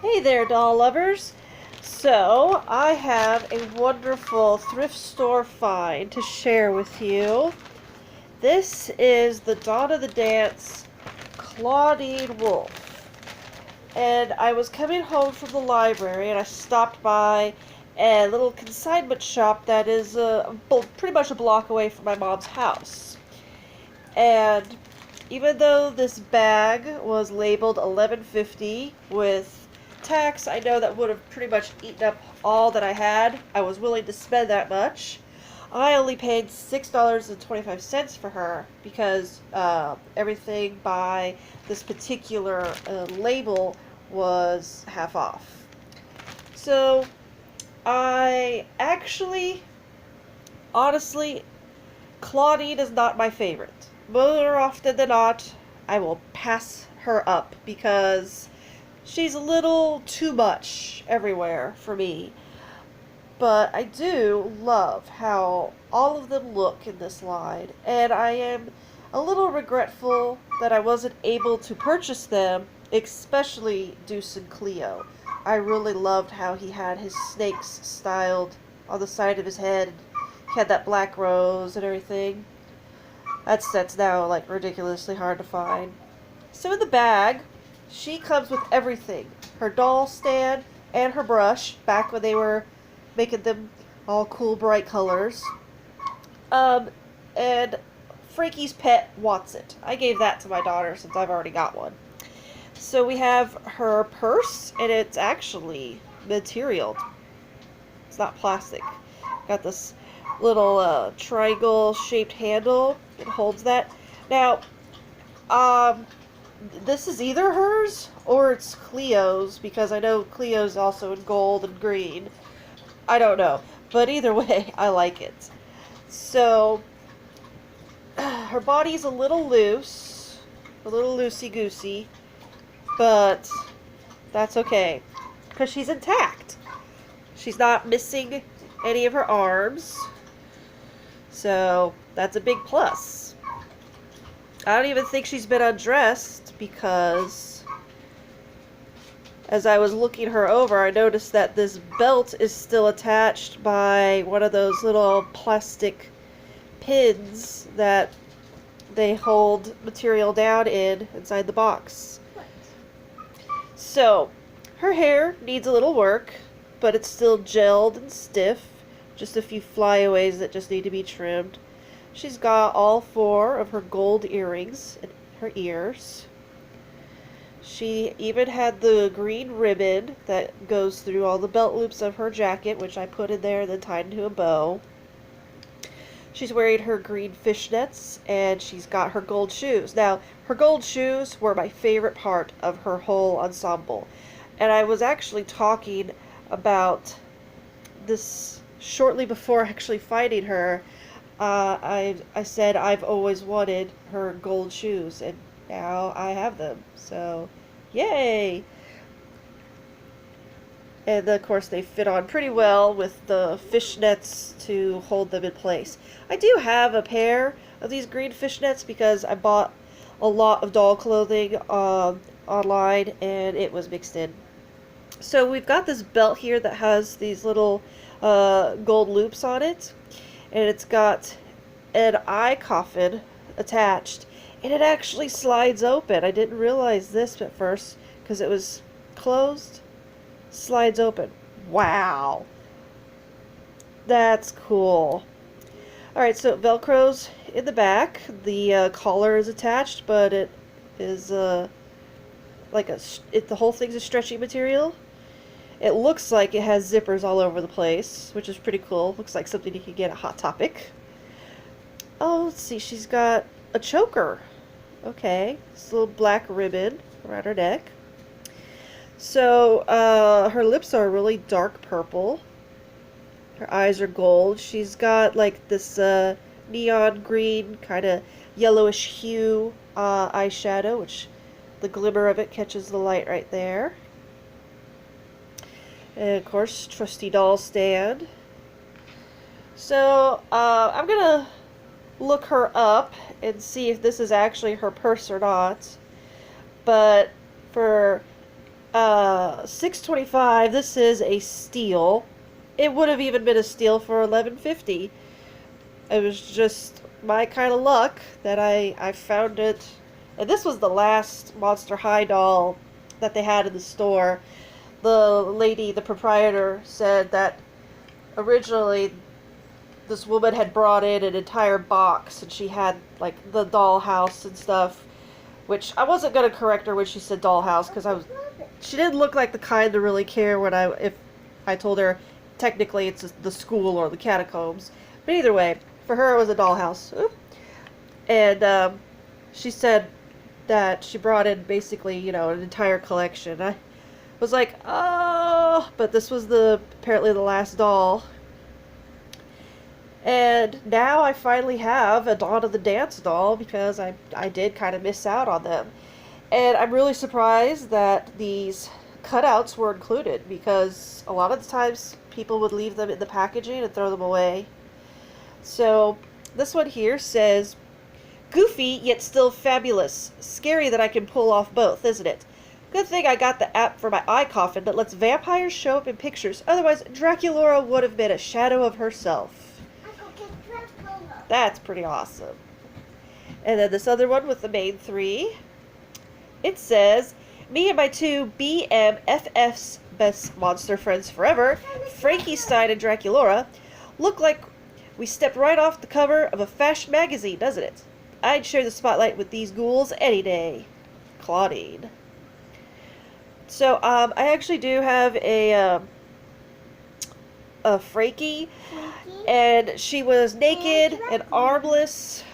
Hey there, doll lovers. So, I have a wonderful thrift store find to share with you. This is the Dawn of the Dance Clawdeen Wolf. And I was coming home from the library and I stopped by a little consignment shop that is pretty much a block away from my mom's house. And even though this bag was labeled $11.50 with tax, I know that would have pretty much eaten up all that I had. I was willing to spend that much. I only paid $6.25 for her because everything by this particular label was half off. So I actually, honestly, Claudine is not my favorite. More often than not, I will pass her up because she's a little too much everywhere for me. But I do love how all of them look in this line, and I am a little regretful that I wasn't able to purchase them, especially Deuce and Cleo. I really loved how he had his snakes styled on the side of his head. He had that black rose and everything. That's now like ridiculously hard to find. So in the bag, she comes with everything. Her doll stand and her brush, back when they were making them all cool bright colors. And Frankie's pet Watson. I gave that to my daughter since I've already got one. So we have her purse, and it's actually material. It's not plastic. Got this little triangle shaped handle. It holds that. Now, this is either hers or it's Cleo's, because I know Cleo's also in gold and green. I don't know. But either way, I like it. So, her body's a little loose. A little loosey-goosey. But that's okay. Because she's intact. She's not missing any of her arms. So, that's a big plus. I don't even think she's been undressed because as I was looking her over, I noticed that this belt is still attached by one of those little plastic pins that they hold material down inside the box. So, her hair needs a little work, but it's still gelled and stiff. Just a few flyaways that just need to be trimmed. She's got all 4 of her gold earrings in her ears. She even had the green ribbon that goes through all the belt loops of her jacket, which I put in there and then tied into a bow. She's wearing her green fishnets, and she's got her gold shoes. Now, her gold shoes were my favorite part of her whole ensemble. And I was actually talking about this shortly before actually finding her. I said I've always wanted her gold shoes, and now I have them. So, yay! And of course, they fit on pretty well with the fishnets to hold them in place. I do have a pair of these green fishnets because I bought a lot of doll clothing online, and it was mixed in. So we've got this belt here that has these little gold loops on it, and it's got an eye coffin attached, and it actually slides open. I didn't realize this at first because it was closed. Slides open. Wow, that's cool. Alright, so it velcros in the back. The collar is attached, but it is like the whole thing's a stretchy material. It looks like it has zippers all over the place, which is pretty cool. Looks like something you could get at Hot Topic. Oh, let's see. She's got a choker. Okay. This little black ribbon around her neck. So, her lips are really dark purple. Her eyes are gold. She's got, like, this neon green, kind of yellowish hue eyeshadow, which the glimmer of it catches the light right there. And of course, trusty doll stand. So, I'm gonna look her up and see if this is actually her purse or not. But for $6.25. This is a steal. It would have even been a steal for $11.50. It was just my kind of luck that I found it. And this was the last Monster High doll that they had in the store. The lady, the proprietor, said that originally this woman had brought in an entire box and she had like the dollhouse and stuff, which I wasn't gonna correct her when she said dollhouse because she didn't look like the kind to really care when if I told her technically it's the school or the catacombs. But either way, for her it was a dollhouse. Oop. And she said that she brought in basically, an entire collection. I was like, oh, but this was apparently the last doll. And now I finally have a Dawn of the Dance doll because I did kind of miss out on them. And I'm really surprised that these cutouts were included because a lot of the times people would leave them in the packaging and throw them away. So this one here says, goofy yet still fabulous. Scary that I can pull off both, isn't it? Good thing I got the app for my eye coffin that lets vampires show up in pictures. Otherwise, Draculaura would have been a shadow of herself. That's pretty awesome. And then this other one with the main three. It says, me and my two BMFF's best monster friends forever, Frankenstein and Draculaura, look like we stepped right off the cover of a fashion magazine, doesn't it? I'd share the spotlight with these ghouls any day. Clawdeen. So, I actually do have a Frankie, and she was naked and armless.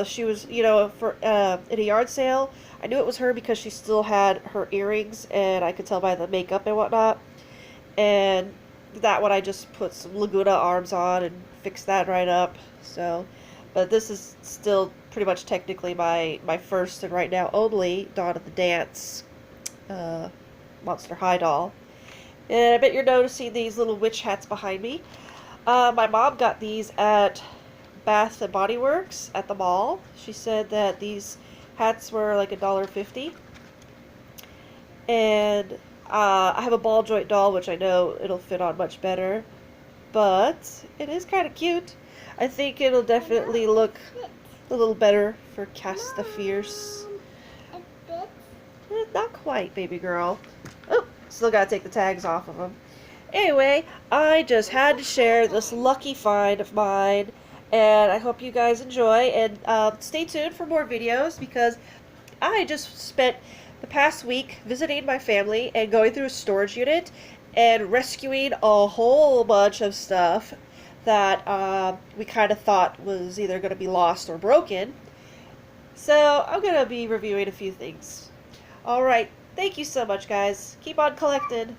She was, for in a yard sale. I knew it was her because she still had her earrings, and I could tell by the makeup and whatnot. And that one I just put some Laguna arms on and fixed that right up. So, but this is still pretty much technically my first and right now only Dawn of the Dance Monster High doll. And I bet you're noticing these little witch hats behind me. My mom got these at Bath and Body Works at the mall. She said that these hats were like $1.50. And I have a ball joint doll, which I know it'll fit on much better. But it is kind of cute. I think it'll definitely look a little better for Cast the Fierce. Not quite, baby girl. Oh, still gotta take the tags off of them. Anyway, I just had to share this lucky find of mine, and I hope you guys enjoy, and stay tuned for more videos because I just spent the past week visiting my family and going through a storage unit and rescuing a whole bunch of stuff that we kind of thought was either going to be lost or broken. So I'm going to be reviewing a few things. Alright, thank you so much, guys. Keep on collecting.